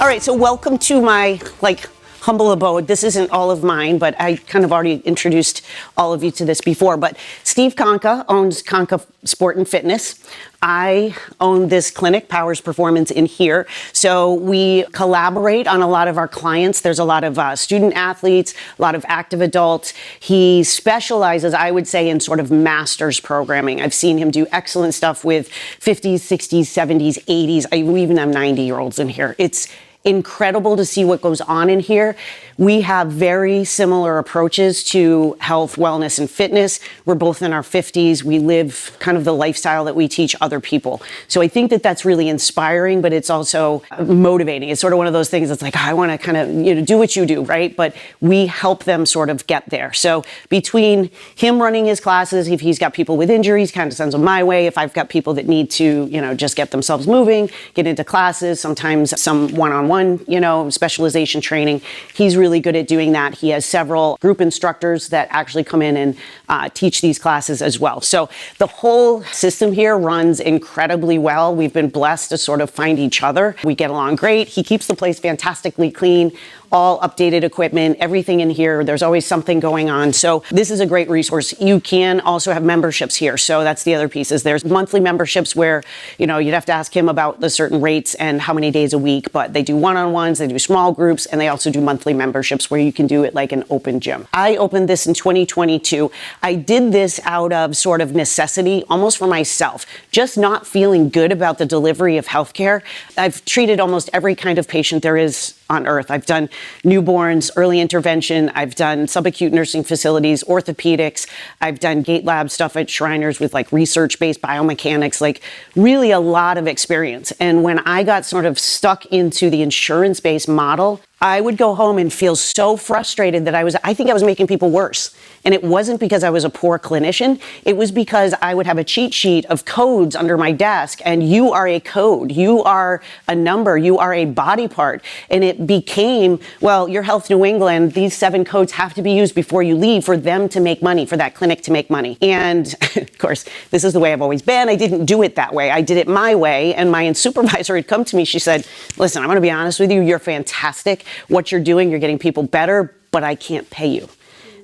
All right, so welcome to my humble abode. This isn't all of mine, but I kind of already introduced all of you to this before. But Steve Conca owns Conca Sport and Fitness. I own this clinic, Powers Performance, in here. So we collaborate on a lot of our clients. There's a lot of student athletes, a lot of active adults. He specializes, I would say, in sort of master's programming. I've seen him do excellent stuff with 50s, 60s, 70s, 80s. We even have 90-year-olds in here. It's incredible to see what goes on in here. We have very similar approaches to health, wellness, and fitness. We're both in our 50s. We live kind of the lifestyle that we teach other people. So I think that that's really inspiring, but it's also motivating. It's sort of one of those things that's like, I want to kind of, do what you do, right? But we help them sort of get there. So between him running his classes, if he's got people with injuries, kind of sends them my way. If I've got people that need to, just get themselves moving, get into classes, sometimes some one-on-one, specialization training, he's really good at doing that. He has several group instructors that actually come in and teach these classes as well. So the whole system here runs incredibly well. We've been blessed to sort of find each other. We get along great. He keeps the place fantastically clean, all updated equipment, everything in here. There's always something going on. So this is a great resource. You can also have memberships here. So that's the other piece is there's monthly memberships where, you'd have to ask him about the certain rates and how many days a week, but they do one-on-ones, they do small groups, and they also do monthly memberships where you can do it like an open gym. I opened this in 2022. I did this out of sort of necessity, almost for myself, just not feeling good about the delivery of healthcare. I've treated almost every kind of patient there is on earth. I've done newborns, early intervention. I've done subacute nursing facilities, orthopedics. I've done gait lab stuff at Shriners with research-based biomechanics, really a lot of experience. And when I got sort of stuck into the insurance-based model, I would go home and feel so frustrated that I think I was making people worse. And it wasn't because I was a poor clinician. It was because I would have a cheat sheet of codes under my desk, and you are a code, you are a number, you are a body part. And it became, your Health New England, these 7 codes have to be used before you leave for them to make money, for that clinic to make money. And of course, this is the way I've always been. I didn't do it that way. I did it my way. And my supervisor had come to me. She said, listen, I'm going to be honest with you. You're fantastic. What you're doing, you're getting people better, but I can't pay you.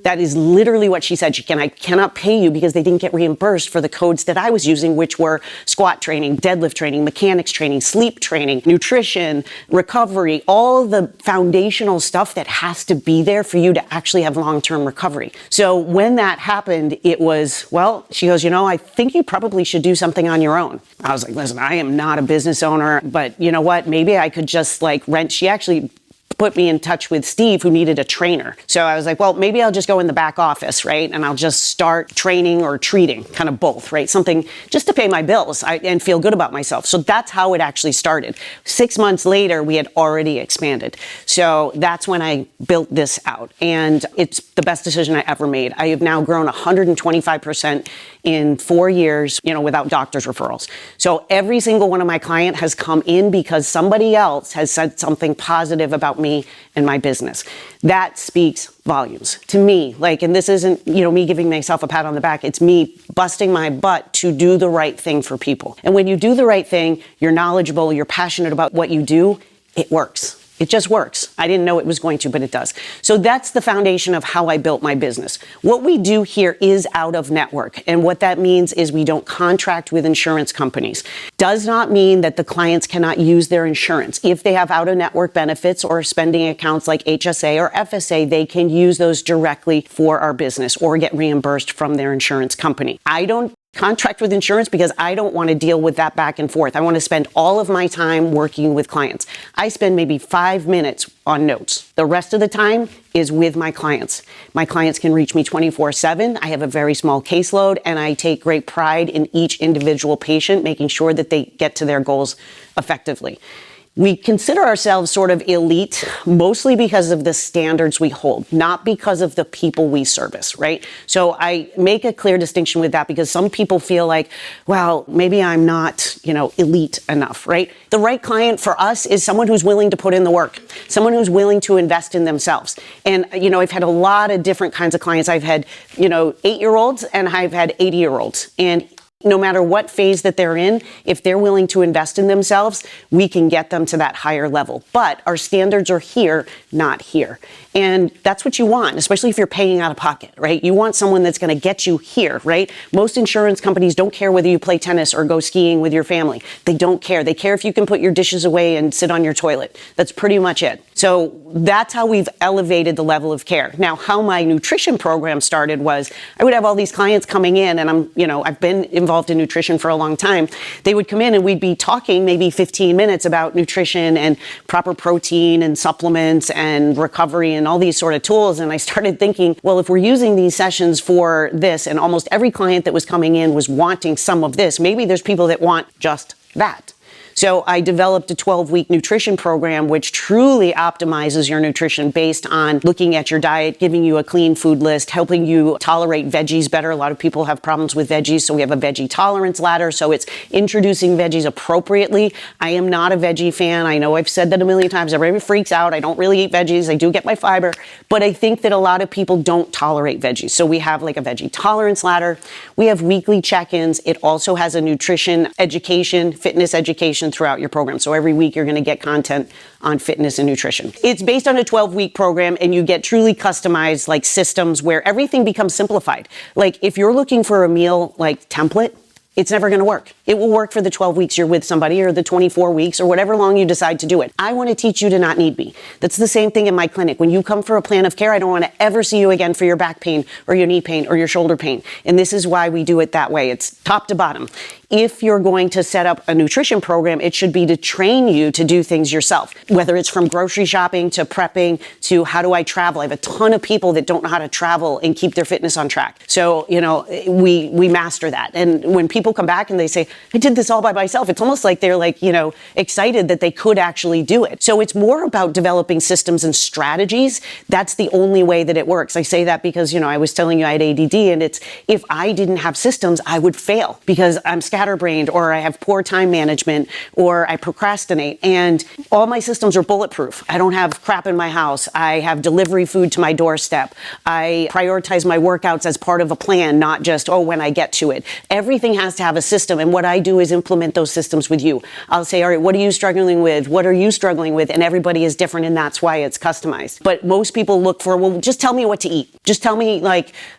That is literally what she said. I cannot pay you because they didn't get reimbursed for the codes that I was using, which were squat training, deadlift training, mechanics training, sleep training, nutrition, recovery, all the foundational stuff that has to be there for you to actually have long-term recovery. So when that happened, it was, she goes, I think you probably should do something on your own. I was like, listen, I am not a business owner, but you know what? Maybe I could just rent. She actually put me in touch with Steve, who needed a trainer. So I was like, maybe I'll just go in the back office, right? And I'll just start training or treating, kind of both, right? Something just to pay my bills and feel good about myself. So that's how it actually started. 6 months later, we had already expanded. So that's when I built this out. And it's the best decision I ever made. I have now grown 125% in 4 years, without doctor's referrals. So every single one of my clients has come in because somebody else has said something positive about me and my business. That speaks volumes to me. And this isn't, me giving myself a pat on the back. It's me busting my butt to do the right thing for people. And when you do the right thing, you're knowledgeable, you're passionate about what you do, it works. It just works. I didn't know it was going to, but it does. So that's the foundation of how I built my business. What we do here is out of network. And what that means is we don't contract with insurance companies. Does not mean that the clients cannot use their insurance. If they have out of network benefits or spending accounts like HSA or FSA, they can use those directly for our business or get reimbursed from their insurance company. I don't contract with insurance because I don't want to deal with that back and forth. I want to spend all of my time working with clients. I spend maybe 5 minutes on notes. The rest of the time is with my clients. My clients can reach me 24/7. I have a very small caseload, and I take great pride in each individual patient, making sure that they get to their goals effectively. We consider ourselves sort of elite, mostly because of the standards we hold, not because of the people we service, right? So I make a clear distinction with that because some people feel like, maybe I'm not, elite enough, right? The right client for us is someone who's willing to put in the work, someone who's willing to invest in themselves. And, I've had a lot of different kinds of clients. I've had, 8-year-olds and I've had 80-year-olds. And No matter what phase that they're in, if they're willing to invest in themselves, we can get them to that higher level. But our standards are here, not here. And that's what you want, especially if you're paying out of pocket, right? You want someone that's going to get you here, right? Most insurance companies don't care whether you play tennis or go skiing with your family. They don't care. They care if you can put your dishes away and sit on your toilet. That's pretty much it. So that's how we've elevated the level of care. Now, how my nutrition program started was I would have all these clients coming in, and I've been involved in nutrition for a long time. They would come in and we'd be talking maybe 15 minutes about nutrition and proper protein and supplements and recovery and all these sort of tools. And I started thinking, well, if we're using these sessions for this, and almost every client that was coming in was wanting some of this, maybe there's people that want just that. So I developed a 12-week nutrition program which truly optimizes your nutrition based on looking at your diet, giving you a clean food list, helping you tolerate veggies better. A lot of people have problems with veggies, so we have a veggie tolerance ladder. So it's introducing veggies appropriately. I am not a veggie fan. I know I've said that a million times. Everybody freaks out. I don't really eat veggies. I do get my fiber, but I think that a lot of people don't tolerate veggies. So we have like a veggie tolerance ladder. We have weekly check-ins. It also has a nutrition education, fitness education throughout your program. So every week you're going to get content on fitness and nutrition. It's based on a 12-week program, and you get truly customized like systems where everything becomes simplified. Like if you're looking for a meal like template, it's never going to work. It will work for the 12 weeks you're with somebody, or the 24 weeks, or whatever long you decide to do it. I want to teach you to not need me. That's the same thing in my clinic. When you come for a plan of care, I don't want to ever see you again for your back pain or your knee pain or your shoulder pain. And this is why we do it that way. It's top to bottom. If you're going to set up a nutrition program, it should be to train you to do things yourself, whether it's from grocery shopping to prepping to how do I travel. I have a ton of people that don't know how to travel and keep their fitness on track. So, we master that. And when people come back and they say, I did this all by myself, it's almost like they're like, excited that they could actually do it. So it's more about developing systems and strategies. That's the only way that it works. I say that because, I was telling you I had ADD, and it's, if I didn't have systems, I would fail because I'm scatterbrained, or I have poor time management, or I procrastinate. And all my systems are bulletproof. I don't have crap in my house. I have delivery food to my doorstep. I prioritize my workouts as part of a plan, not just, when I get to it. Everything has to have a system. And what I do is implement those systems with you. I'll say, all right, what are you struggling with? What are you struggling with? And everybody is different, and that's why it's customized. But most people look for, well, just tell me what to eat. Just tell me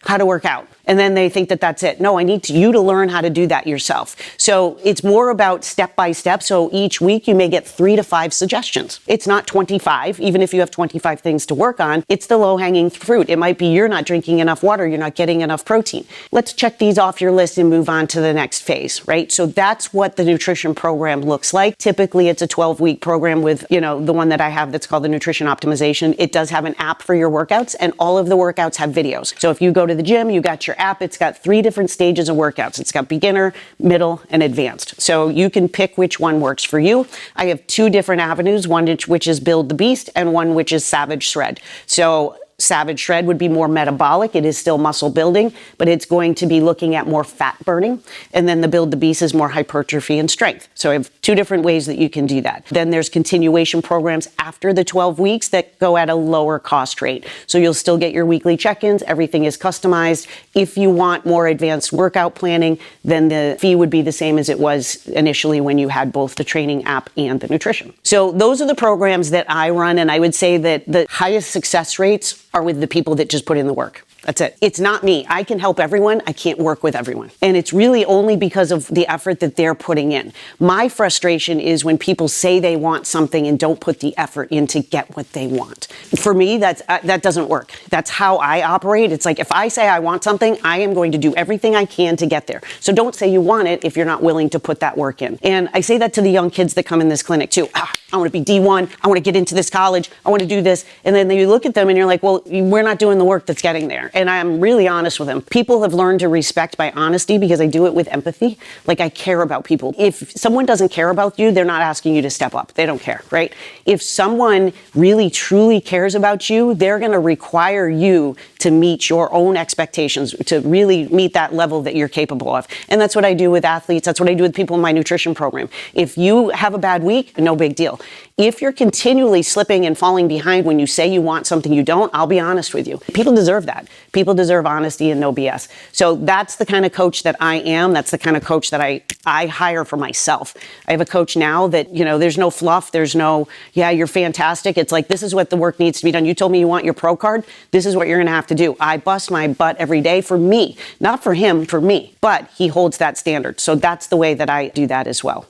how to work out. And then they think that that's it. No, I need you to learn how to do that yourself. So it's more about step by step. So each week you may get 3 to 5 suggestions. It's not 25, even if you have 25 things to work on. It's the low-hanging fruit. It might be you're not drinking enough water, you're not getting enough protein. Let's check these off your list and move on to the next phase, right? So that's what the nutrition program looks like. Typically, it's a 12-week program with, the one that I have that's called the Nutrition Optimization. It does have an app for your workouts, and all of the workouts have videos. So if you go to the gym, you got your app, it's got 3 different stages of workouts. It's got beginner, middle, and advanced. So you can pick which one works for you. I have 2 different avenues, one which is Build the Beast and one which is Savage Shred. So Savage Shred would be more metabolic. It is still muscle building, but it's going to be looking at more fat burning. And then the Build the Beast is more hypertrophy and strength. So I have 2 different ways that you can do that. Then there's continuation programs after the 12 weeks that go at a lower cost rate. So you'll still get your weekly check-ins. Everything is customized. If you want more advanced workout planning, then the fee would be the same as it was initially when you had both the training app and the nutrition. So those are the programs that I run. And I would say that the highest success rates are with the people that just put in the work. That's it. It's not me. I can help everyone. I can't work with everyone. And it's really only because of the effort that they're putting in. My frustration is when people say they want something and don't put the effort in to get what they want. For me, that doesn't work. That's how I operate. It's like if I say I want something, I am going to do everything I can to get there. So don't say you want it if you're not willing to put that work in. And I say that to the young kids that come in this clinic too. I want to be D1. I want to get into this college. I want to do this. And then you look at them and you're like, well, we're not doing the work that's getting there. And I'm really honest with them. People have learned to respect my honesty because I do it with empathy. Like I care about people. If someone doesn't care about you, they're not asking you to step up. They don't care, right? If someone really truly cares about you, they're going to require you to meet your own expectations, to really meet that level that you're capable of. And that's what I do with athletes. That's what I do with people in my nutrition program. If you have a bad week, no big deal. If you're continually slipping and falling behind when you say you want something you don't, I'll be honest with you. People deserve that. People deserve honesty and no BS. So that's the kind of coach that I am. That's the kind of coach that I hire for myself. I have a coach now that, there's no fluff. There's no, yeah, you're fantastic. It's like, this is what the work needs to be done. You told me you want your pro card. This is what you're going to have to do. I bust my butt every day for me, not for him, for me. But he holds that standard. So that's the way that I do that as well.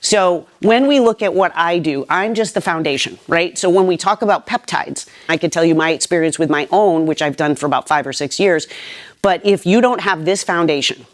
So when we look at what I do, I'm just the foundation, right? So when we talk about peptides, I could tell you my experience with my own, which I've done for about 5 or 6 years. But if you don't have this foundation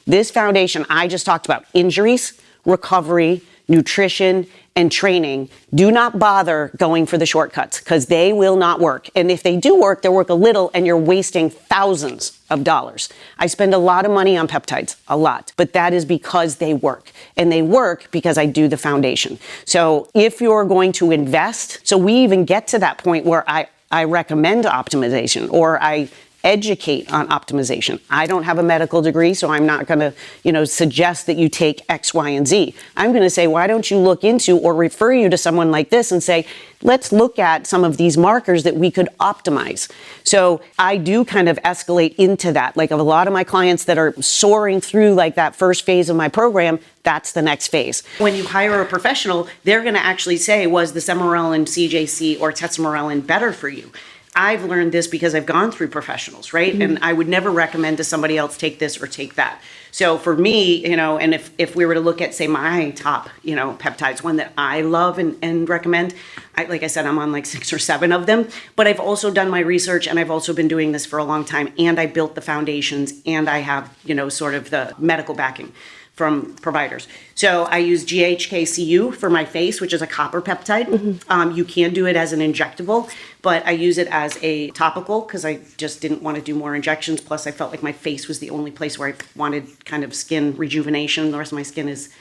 I just talked about, injuries, recovery, nutrition, and training, do not bother going for the shortcuts because they will not work. And if they do work, they'll work a little and you're wasting thousands of dollars. I spend a lot of money on peptides, a lot, but that is because they work. And they work because I do the foundation. So if you're going to invest, so we even get to that point where I recommend optimization or I educate on optimization. I don't have a medical degree, so I'm not going to, suggest that you take X, Y, and Z. I'm going to say, why don't you look into or refer you to someone like this and say, let's look at some of these markers that we could optimize. So I do kind of escalate into that. Like a lot of my clients that are soaring through like that first phase of my program, that's the next phase. When you hire a professional, they're going to actually say, was the Semarelin, CJC, or Tesamorelin better for you? I've learned this because I've gone through professionals, right? Mm-hmm. And I would never recommend to somebody else take this or take that. So for me, and if we were to look at, say, my top, peptides, one that I love and recommend, like I said, I'm on like 6 or 7 of them, but I've also done my research and I've also been doing this for a long time and I built the foundations and I have, sort of the medical backing from providers. So I use GHKCU for my face, which is a copper peptide. Mm-hmm. You can do it as an injectable, but I use it as a topical because I just didn't want to do more injections. Plus I felt like my face was the only place where I wanted kind of skin rejuvenation. The rest of my skin is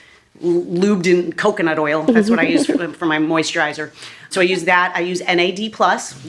lubed in coconut oil. That's what I use for my moisturizer. So I use that. I use NAD+,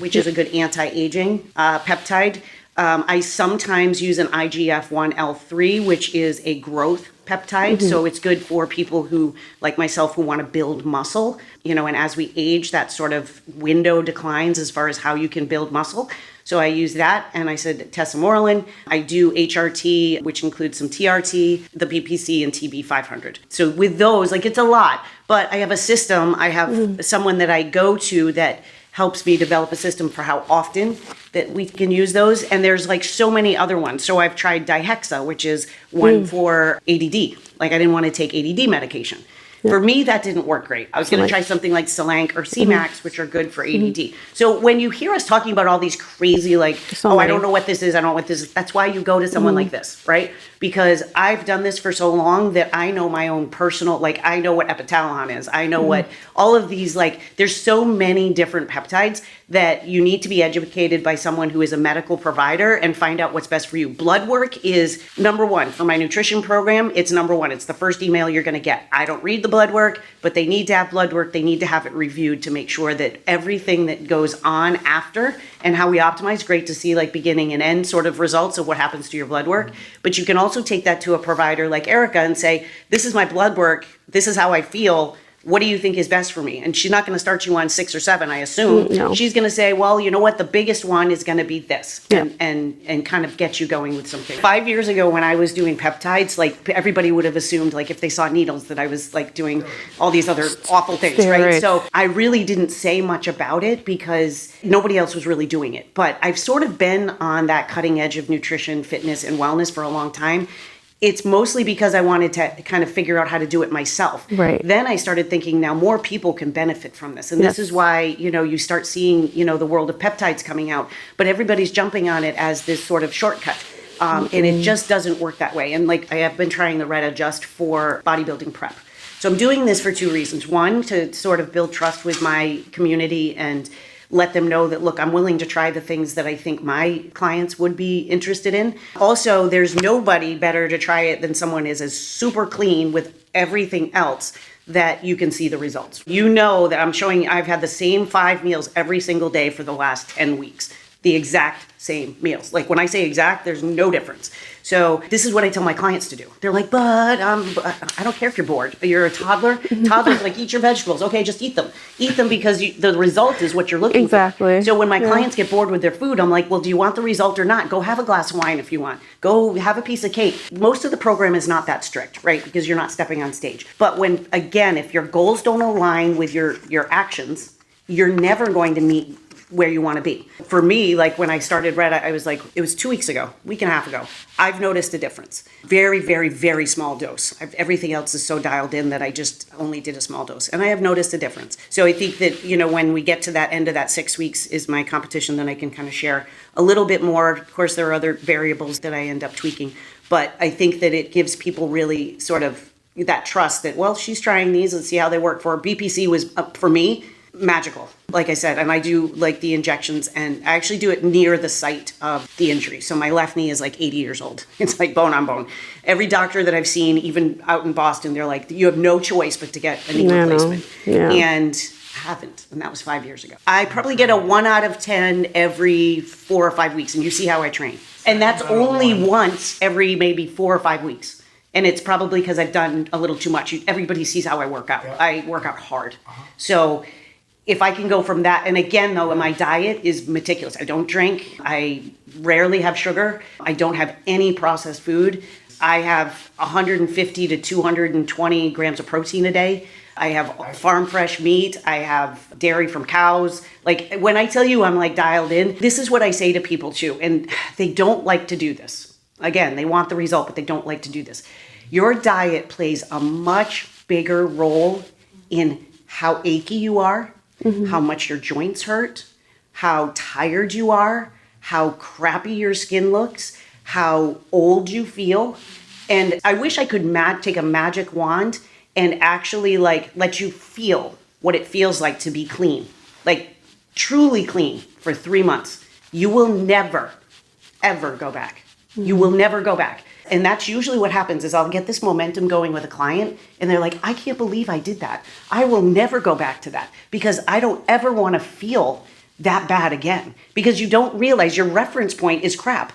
which is a good anti-aging peptide. I sometimes use an IGF-1L3, which is a growth peptide. Mm-hmm. So it's good for people who, like myself, who want to build muscle, and as we age, that sort of window declines as far as how you can build muscle. So I use that. And I said Tesamorelin. I do HRT, which includes some TRT, the BPC, and TB500. So with those, it's a lot, but I have a system. I have someone that I go to that helps me develop a system for how often that we can use those. And there's so many other ones. So I've tried Dihexa, which is one for ADD. I didn't want to take ADD medication. Yeah. For me, that didn't work great. I was going to try something like Selank or C-Max, which are good for ADD. So when you hear us talking about all these crazy, I don't know what this is, I don't know what this is, that's why you go to someone like this, right? Because I've done this for so long that I know my own personal, I know what epitalon is. I know what all of these, there's so many different peptides that you need to be educated by someone who is a medical provider and find out what's best for you. Blood work is number one. For my nutrition program, it's number one. It's the first email you're going to get. I don't read the blood work, but they need to have blood work. They need to have it reviewed to make sure that everything that goes on after and how we optimize, great to see beginning and end sort of results of what happens to your blood work. But you can also take that to a provider like Erica and say, this is my blood work. This is how I feel. What do you think is best for me? And she's not going to start you on 6 or 7, I assume. No. She's going to say, well, you know what? The biggest one is going to be this, and kind of get you going with something. 5 years ago when I was doing peptides, everybody would have assumed, if they saw needles, that I was doing all these other awful things, right? So I really didn't say much about it because nobody else was really doing it. But I've sort of been on that cutting edge of nutrition, fitness, and wellness for a long time. It's mostly because I wanted to kind of figure out how to do it myself. Right. Then I started thinking now more people can benefit from this. And this is why, you start seeing, the world of peptides coming out. But everybody's jumping on it as this sort of shortcut. And it just doesn't work that way. And I have been trying the Red Adjust for bodybuilding prep. So I'm doing this for 2 reasons. One, to sort of build trust with my community and let them know that, look, I'm willing to try the things that I think my clients would be interested in. Also, there's nobody better to try it than someone is as super clean with everything else that you can see the results. That I've had the same 5 meals every single day for the last 10 weeks. the exact same meals. Like when I say exact, there's no difference. So this is what I tell my clients to do. They're like, but I don't care if you're bored. You're a toddler. Toddlers like, eat your vegetables. Okay, just eat them. Eat them because the result is what you're looking Exactly. for. So when my clients get bored with their food, I'm like, well, do you want the result or not? Go have a glass of wine if you want. Go have a piece of cake. Most of the program is not that strict, right? Because you're not stepping on stage. But when, again, if your goals don't align with your actions, you're never going to meet where you want to be. For me, like when I started Red, I was like, it was 2 weeks ago, week and a half ago. I've noticed a difference. Very, very, very small dose. Everything else is so dialed in that I just only did a small dose. And I have noticed a difference. So I think that, when we get to that end of that 6 weeks is my competition, then I can kind of share a little bit more. Of course, there are other variables that I end up tweaking. But I think that it gives people really sort of that trust that, well, she's trying these, let's see how they work for her. BPC was, for me, magical, like I said, and I do like the injections, and I actually do it near the site of the injury. So my left knee is like 80 years old. It's like bone on bone. Every doctor that I've seen, even out in Boston, they're like, you have no choice but to get a knee replacement. Yeah. And haven't, and that was 5 years ago. I probably get a 1 out of 10 every 4 or 5 weeks, and you see how I train. And that's only once every maybe 4 or 5 weeks. And it's probably because I've done a little too much. Everybody sees how I work out. I work out hard. So if I can go from that, and again, though, my diet is meticulous. I don't drink. I rarely have sugar. I don't have any processed food. I have 150 to 220 grams of protein a day. I have farm fresh meat. I have dairy from cows. Like when I tell you I'm like dialed in, this is what I say to people too. And they don't like to do this. Again, they want the result, but they don't like to do this. Your diet plays a much bigger role in how achy you are, how much your joints hurt, how tired you are, how crappy your skin looks, how old you feel. And I wish I could take a magic wand and actually like let you feel what it feels like to be clean, like truly clean for 3 months. You will never, ever go back. You will never go back. And that's usually what happens is I'll get this momentum going with a client and they're like, I can't believe I did that. I will never go back to that because I don't ever want to feel that bad again, because you don't realize your reference point is crap.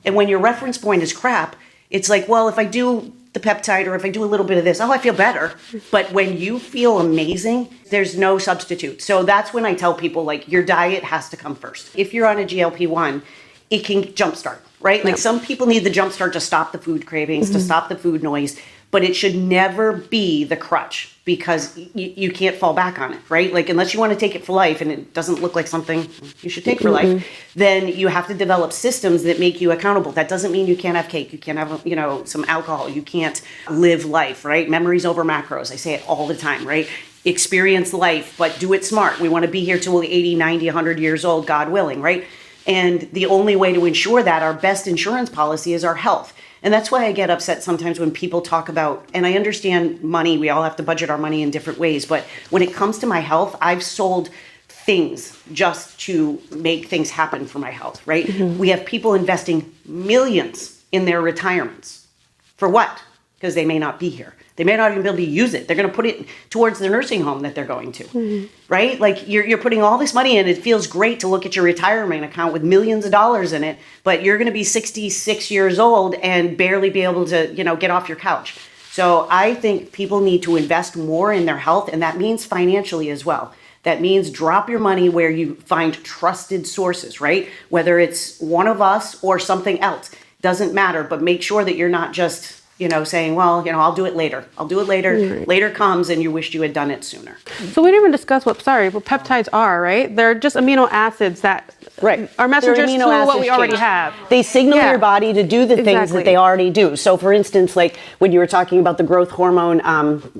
And when your reference point is crap, it's like, well, if I do the peptide or if I do a little bit of this, I feel better. But when you feel amazing, there's no substitute. So that's when I tell people, like, your diet has to come first. If you're on a GLP-1, it can jumpstart, right? Like some people need the jumpstart to stop the food cravings, to stop the food noise, but it should never be the crutch because you can't fall back on it, right? Like unless you want to take it for life and it doesn't look like something you should take for life, then you have to develop systems that make you accountable. That doesn't mean you can't have cake, you can't have, some alcohol, you can't live life, right? Memories over macros. I say it all the time, right? Experience life, but do it smart. We want to be here till we're 80, 90, 100 years old, God willing, right? And the only way to ensure that, our best insurance policy is our health. And that's why I get upset sometimes when people talk about, and I understand money, we all have to budget our money in different ways, but when it comes to my health, I've sold things just to make things happen for my health, right? We have people investing millions in their retirements. For what? Because they may not be here. They may not even be able to use it. They're going to put it towards the nursing home that they're going to, right? Like you're putting all this money in. It feels great to look at your retirement account with millions of dollars in it, but you're going to be 66 years old and barely be able to, get off your couch. So I think people need to invest more in their health, and that means financially as well. That means drop your money where you find trusted sources, right? Whether it's one of us or something else, doesn't matter, but make sure that you're not just saying, well, I'll do it later. I'll do it later. Later comes and you wished you had done it sooner. So we didn't even discuss what peptides are, right? They're just amino acids that are messengers to what we already have. They signal your body to do the things that they already do. So for instance, like when you were talking about the growth hormone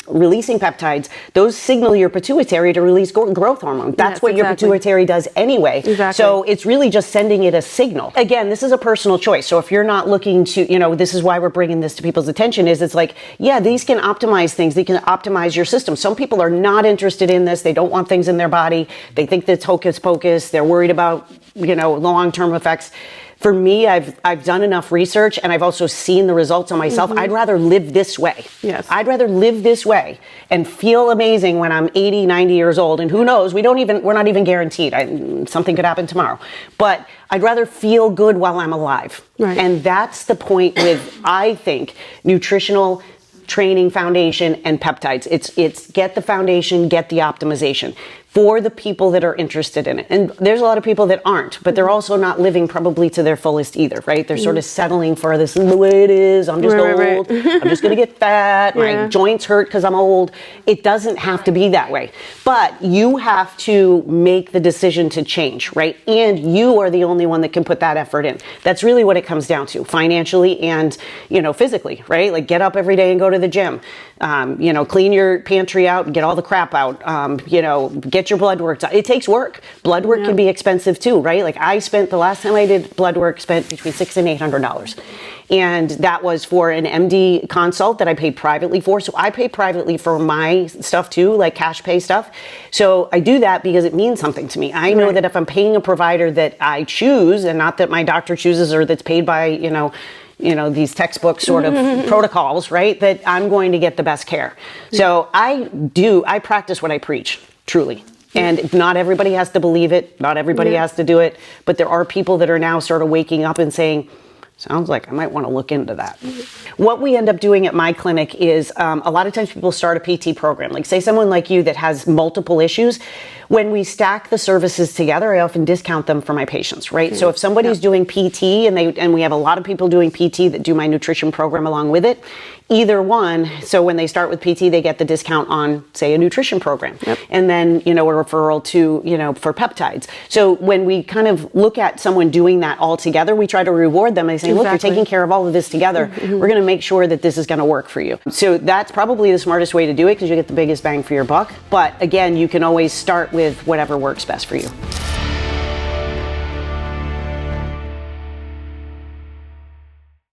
releasing peptides, those signal your pituitary to release growth hormone. That's what your pituitary does anyway. So it's really just sending it a signal. Again, this is a personal choice. So if you're not looking to, this is why we're bringing this to people's attention, is it's like, these can optimize things. They can optimize your system. Some people are not interested in this. They don't want things in their body. They think that's hocus pocus. They're worried about, long-term effects. for me, I've done enough research and I've also seen the results on myself. I'd rather live this way. Yes. I'd rather live this way and feel amazing when I'm 80, 90 years old. And who knows, we're not even guaranteed. Something could happen tomorrow. But I'd rather feel good while I'm alive. Right. And that's the point with, I think, nutritional training foundation and peptides. It's get the foundation, get the optimization for the people that are interested in it. And there's a lot of people that aren't, but they're also not living probably to their fullest either, right? They're sort of settling for this is the way it is. I'm just old. I'm just going to get fat. My joints hurt because I'm old. It doesn't have to be that way. But you have to make the decision to change, right? And you are the only one that can put that effort in. That's really what it comes down to, financially and, physically, right? Like get up every day and go to the gym. Clean your pantry out and get all the crap out. Get your blood work done. It takes work. Blood work can be expensive too, right? Like the last time I did blood work, spent between $600 and $800. And that was for an MD consult that I paid privately for. So I pay privately for my stuff too, like cash pay stuff. So I do that because it means something to me. I know that if I'm paying a provider that I choose and not that my doctor chooses or that's paid by, these textbook sort of protocols, right? That I'm going to get the best care. So I practice what I preach, truly. And not everybody has to believe it. Not everybody has to do it. But there are people that are now sort of waking up and saying, sounds like I might want to look into that. What we end up doing at my clinic is a lot of times people start a PT program. Like say someone like you that has multiple issues. When we stack the services together, I often discount them for my patients, right? So if somebody's doing PT and we have a lot of people doing PT that do my nutrition program along with it, either one, so when they start with PT, they get the discount on, say, a nutrition program. And then, a referral to, for peptides. So when we kind of look at someone doing that all together, we try to reward them by saying, look, you're taking care of all of this together. We're going to make sure that this is going to work for you. So that's probably the smartest way to do it because you get the biggest bang for your buck. But again, you can always start with whatever works best for you.